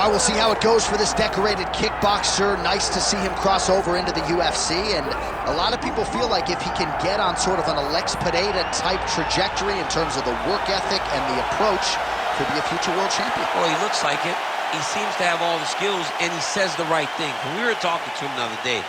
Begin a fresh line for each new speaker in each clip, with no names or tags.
Well, we'll see how it goes for this decorated kickboxer. Nice to see him cross over into the UFC, and a lot of people feel like if he can get on sort of an Alex Pineda-type trajectory in terms of the work ethic and the approach, could be a future world champion.
Well, he looks like it. He seems to have all the skills, and he says the right thing. When we were talking to him the other day,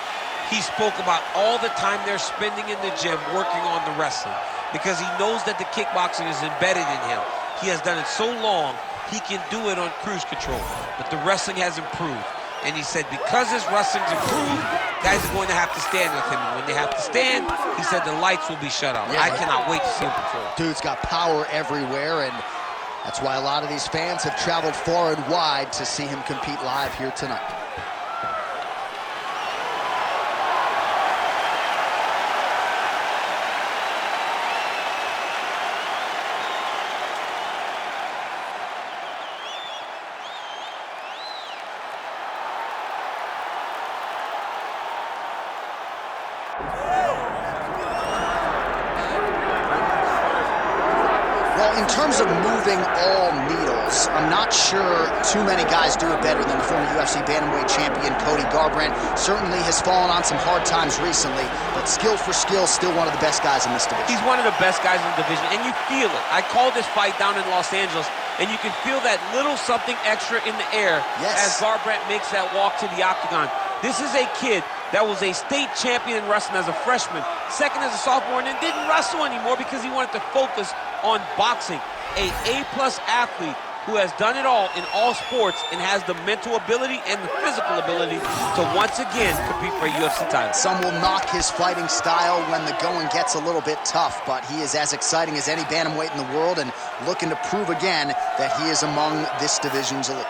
he spoke about all the time they're spending in the gym working on the wrestling, because he knows that the kickboxing is embedded in him. He has done it so long, he can do it on cruise control, but the wrestling has improved. And he said because his wrestling's improved, guys are going to have to stand with him. And when they have to stand, he said the lights will be shut off. Yeah, I cannot wait to see him perform.
Dude's got power everywhere, and that's why a lot of these fans have traveled far and wide to see him compete live here tonight. Well, in terms of moving all needles, I'm not sure too many guys do it better than the former UFC bantamweight champion Cody Garebrandt. Certainly has fallen on some hard times recently, but skill for skill, still one of the best guys in this division.
He's one of the best guys in the division, and you feel it. I called this fight down in Los Angeles, and you can feel that little something extra in the air as Garebrandt makes that walk to the octagon. This is a kid that was a state champion in wrestling as a freshman, second as a sophomore, and then didn't wrestle anymore because he wanted to focus on boxing. A A-plus athlete who has done it all in all sports and has the mental ability and the physical ability to once again compete for a UFC title.
Some will knock his fighting style when the going gets a little bit tough, but he is as exciting as any bantamweight in the world and looking to prove again that he is among this division's elite.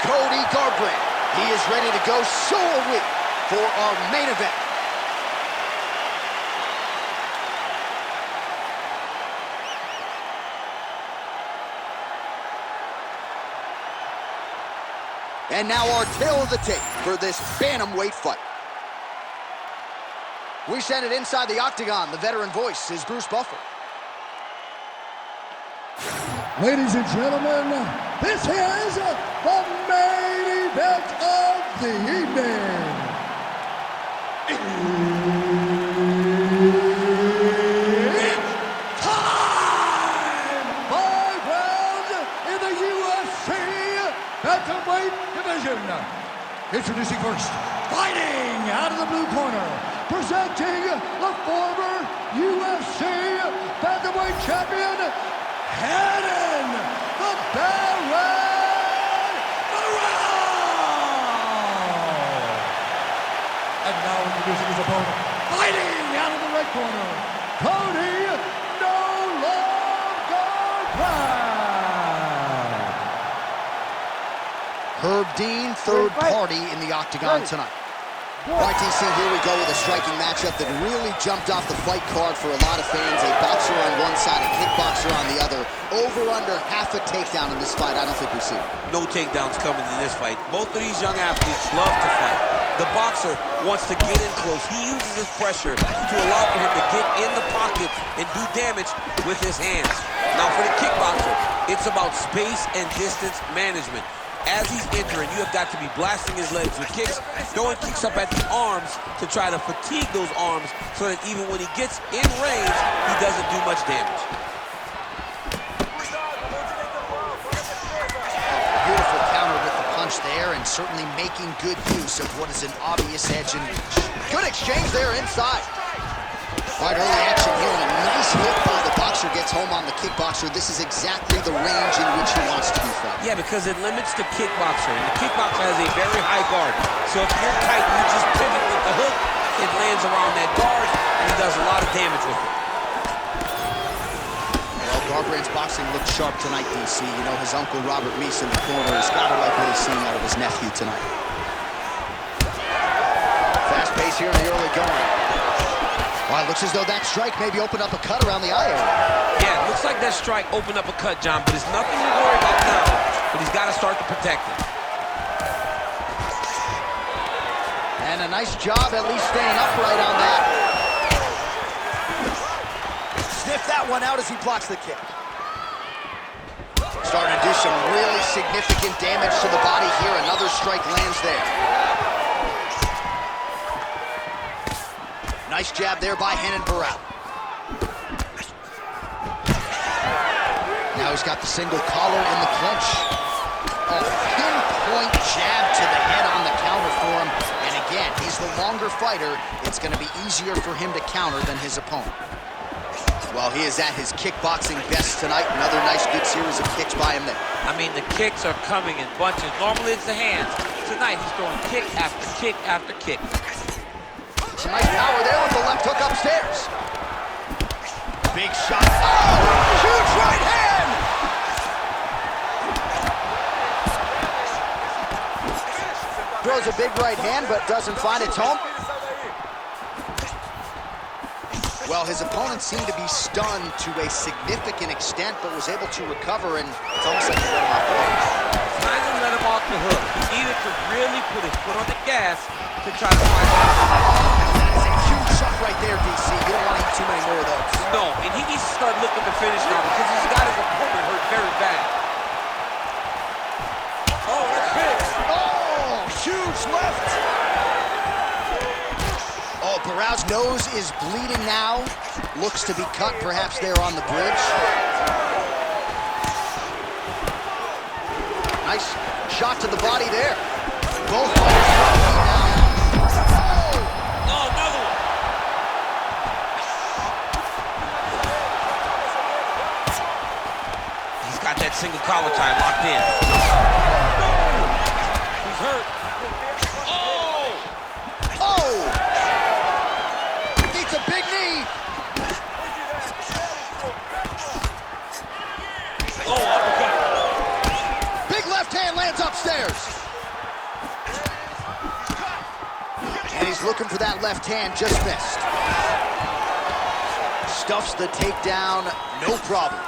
Cody Garebrandt, he is ready to go, so are we, for our main event. And now our tail of the tape for this bantamweight fight. We send it inside the octagon. The veteran voice is Bruce Buffer.
Ladies and gentlemen, this is the main event of the evening. It's time! 5 rounds in the UFC bantamweight division. Introducing first, fighting out of the blue corner, presenting the former UFC bantamweight champion, heading the bell ring around. And now introducing his opponent, fighting out of the red corner, Cody No Love Garebrandt.
Herb Dean, third party in the octagon tonight. All right, DC, here we go with a striking matchup that really jumped off the fight card for a lot of fans. A boxer on one side, a kickboxer on the other. Over under half a takedown in this fight. I don't think we see it.
No takedowns coming in this fight. Both of these young athletes love to fight. The boxer wants to get in close. He uses his pressure to allow for him to get in the pocket and do damage with his hands. Now for the kickboxer, it's about space and distance management. As he's entering, you have got to be blasting his legs with kicks, throwing kicks up at the arms to try to fatigue those arms so that even when he gets in range, he doesn't do much damage.
Beautiful counter with the punch there, and certainly making good use of what is an obvious edge and reach. Good exchange there inside. All right, early action here, and a nice hit by the boxer gets home on the kickboxer. This is exactly the range in which he wants to be fighting.
Yeah, because it limits the kickboxer, and the kickboxer has a very high guard. So if you're tight and you just pivot with the hook, it lands around that guard, and he does a lot of damage with it.
Well, Garbrandt's boxing looked sharp tonight, DC. You know, his uncle Robert Meese in the corner has got to like what he's seeing out of his nephew tonight. Fast pace here in the early going. Well, it looks as though that strike maybe opened up a cut around the eye area.
Yeah, it looks like that strike opened up a cut, John, but it's nothing to worry about now. But he's got to start to protect it.
And a nice job at least staying upright on that. Sniff that one out as he blocks the kick. Starting to do some really significant damage to the body here. Another strike lands there. Nice jab there by Barão. Now he's got the single collar in the clinch. A pinpoint jab to the head on the counter for him. And again, he's the longer fighter. It's going to be easier for him to counter than his opponent. Well, he is at his kickboxing best tonight. Another nice, good series of kicks by him there.
I mean, the kicks are coming in bunches. Normally it's the hands. Tonight he's throwing kick after kick after kick.
Some nice power there with the left hook upstairs. Big shot. Oh, huge right hand! Throws a big right hand, but doesn't find its home. Well, his opponent seemed to be stunned to a significant extent, but was able to recover, and it's almost like he let him off the hook.
Trying to let him off the hook. He needed to really put his foot on the gas to try to find out.
That is a huge shot right there, DC. You don't want to eat too many more of those.
No, and he needs to start looking to finish now because he's got his opponent hurt very bad. Oh, that's big.
Oh, huge left. Oh, Barão's nose is bleeding now. Looks to be cut, perhaps there on the bridge. Nice shot to the body there. Both fighters dropping now.
Oh, another one. He's got that single collar tie locked in. He's hurt. Oh!
Oh! A big knee.
Oh, uppercut.
Big left hand lands upstairs. And he's looking for that left hand, just missed. Stuffs the takedown, no problem.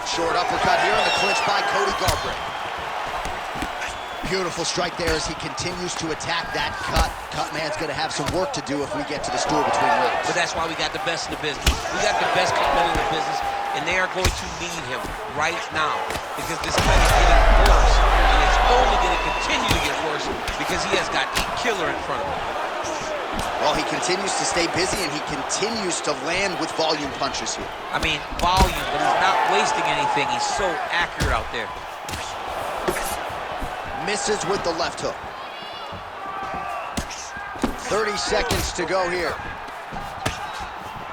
Short uppercut here in the clinch by Cody Garebrandt. Beautiful strike there as he continues to attack that cut. Cut man's going to have some work to do if we get to the stool between rounds.
But that's why we got the best in the business. We got the best cut man in the business, and they are going to need him right now because this cut is getting worse, and it's only going to continue to get worse because he has got a killer in front of him.
Well, he continues to stay busy, and he continues to land with volume punches here.
I mean, volume, but he's not wasting anything. He's so accurate out there.
Misses with the left hook. 30 seconds to go here.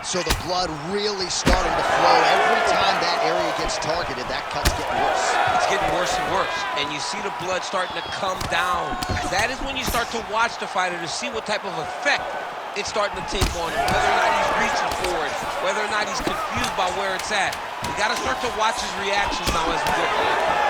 So the blood really starting to flow. Every time that area gets targeted, that cut's getting worse.
It's getting worse and worse. And you see the blood starting to come down. That is when you start to watch the fighter to see what type of effect it's starting to take on him. Whether or not he's reaching for it, whether or not he's confused by where it's at. You got to start to watch his reactions now as we go forward.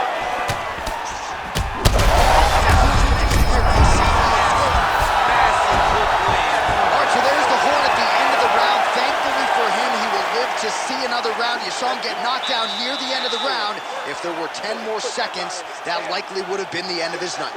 To see another round. You saw him get knocked down near the end of the round. If there were 10 more seconds, that likely would have been the end of his night.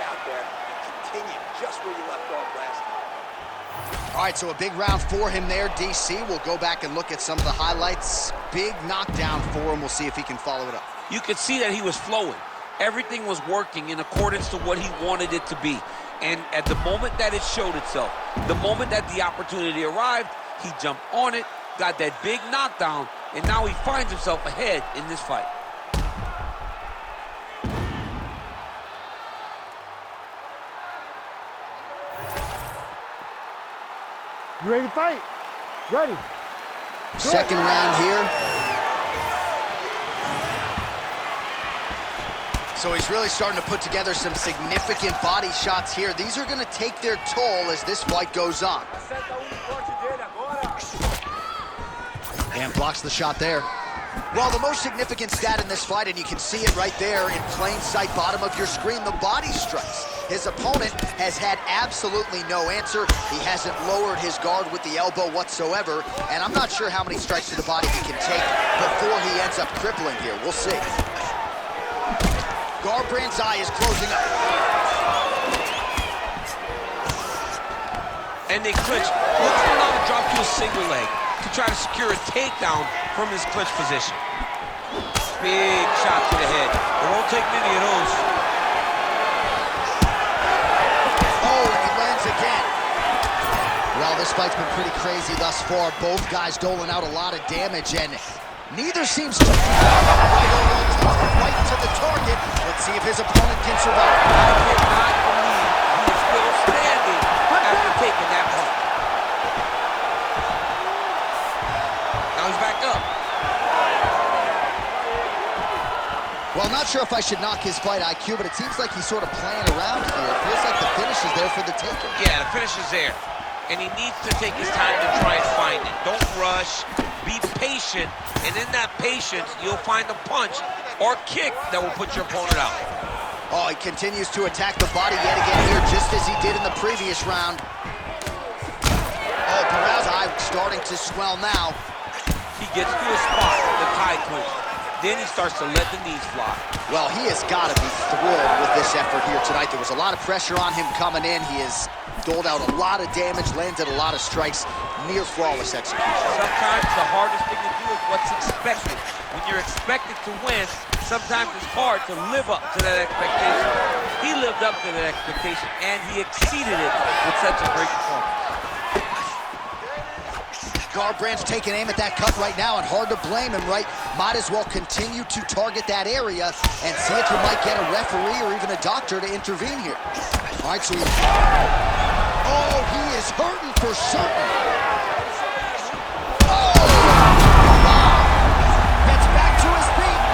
Continue just where you left off last time.
All right, so a big round for him there, DC. We'll go back and look at some of the highlights. Big knockdown for him. We'll see if he can follow it up.
You could see that he was flowing. Everything was working in accordance to what he wanted it to be. And at the moment that it showed itself, the moment that the opportunity arrived, he jumped on it, got that big knockdown, and now he finds himself ahead in this fight.
You ready to fight? Ready.
Second round here. So he's really starting to put together some significant body shots here. These are going to take their toll as this fight goes on. And blocks the shot there. Well, the most significant stat in this fight, and you can see it right there in plain sight, bottom of your screen, the body strikes. His opponent has had absolutely no answer. He hasn't lowered his guard with the elbow whatsoever, and I'm not sure how many strikes to the body he can take before he ends up crippling here. We'll see. Garebrandt's eye is closing up.
And they clinch. Look for him to drop to a single leg to try to secure a takedown from his clinch position. Big shot to the head. It won't take many of those.
Oh, and he lands again. Well, this fight's been pretty crazy thus far. Both guys doling out a lot of damage, and neither seems to... Right to the target. Let's see if his opponent can survive.
I cannot believe he is still standing after taking that punch. Now he's back up.
Well, not sure if I should knock his fight IQ, but it seems like he's sort of playing around here. It feels like the finish is there for the taking.
Yeah, the finish is there. And he needs to take his time to try and find it. Don't rush. Be patient. And in that patience, you'll find a punch or kick that will put your opponent out.
Oh, he continues to attack the body yet again here, just as he did in the previous round. Oh, Barra's eye starting to swell now.
He gets to a spot, the tie clinch. Then he starts to let the knees fly.
Well, he has got to be thrilled with this effort here tonight. There was a lot of pressure on him coming in. He has doled out a lot of damage, landed a lot of strikes, near flawless execution.
Sometimes the hardest thing to do is what's expected. When you're expected to win, sometimes it's hard to live up to that expectation. He lived up to that expectation, and he exceeded it with such a great performance.
Garebrandt's taking aim at that cut right now, and hard to blame him, right? Might as well continue to target that area and see if you might get a referee or even a doctor to intervene here. All right, so oh, he is hurting for certain. Oh! Wow! Gets back to his feet.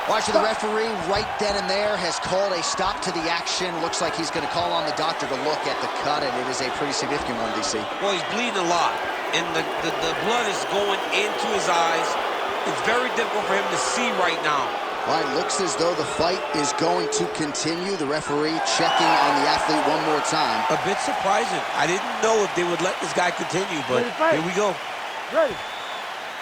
Watch the referee right then and there has called a stop to the action. Looks like he's going to call on the doctor to look at the cut, and it is a pretty significant one, DC.
Well, he's bleeding a lot, and the blood is going into his eyes. It's very difficult for him to see right now.
All right, looks as though the fight is going to continue. The referee checking on the athlete one more time.
A bit surprising. I didn't know if they would let this guy continue, but here we go.
Ready.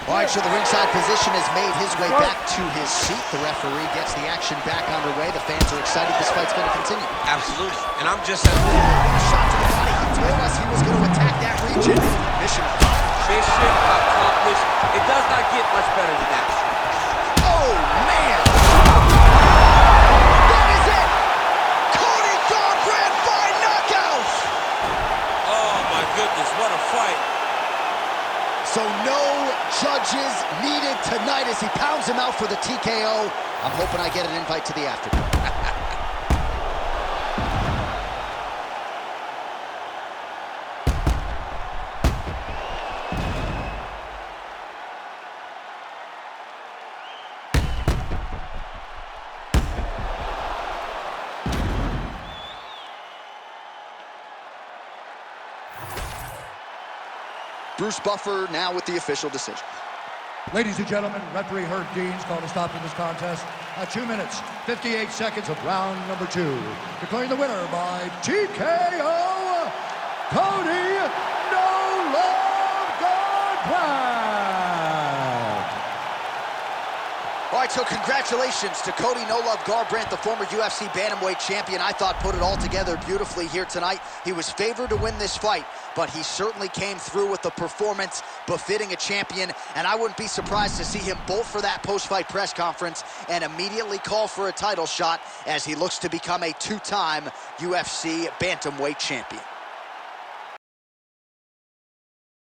All right, so the ringside physician has made his way back to his seat. The referee gets the action back underway. The fans are excited this fight's going to continue.
Absolutely, and I'm just as
shot to the body. He told us he was going to attack that region. Mission accomplished.
Mission accomplished. It does not get much better than that.
Oh, man! That is it! Cody Garebrandt by knockout!
Oh, my goodness, what a fight.
So no judges needed tonight as he pounds him out for the TKO. I'm hoping I get an invite to the afternoon. Bruce Buffer now with the official decision.
Ladies and gentlemen, referee Herb Dean's called a stop to this contest at 2 minutes, 58 seconds of round number 2. Declaring the winner by TKO, Cody "No Love" Garebrandt.
All right, so congratulations to Cody "No Love" Garebrandt, the former UFC bantamweight champion. I thought put it all together beautifully here tonight. He was favored to win this fight, but he certainly came through with a performance befitting a champion, and I wouldn't be surprised to see him bolt for that post-fight press conference and immediately call for a title shot as he looks to become a 2-time UFC bantamweight champion.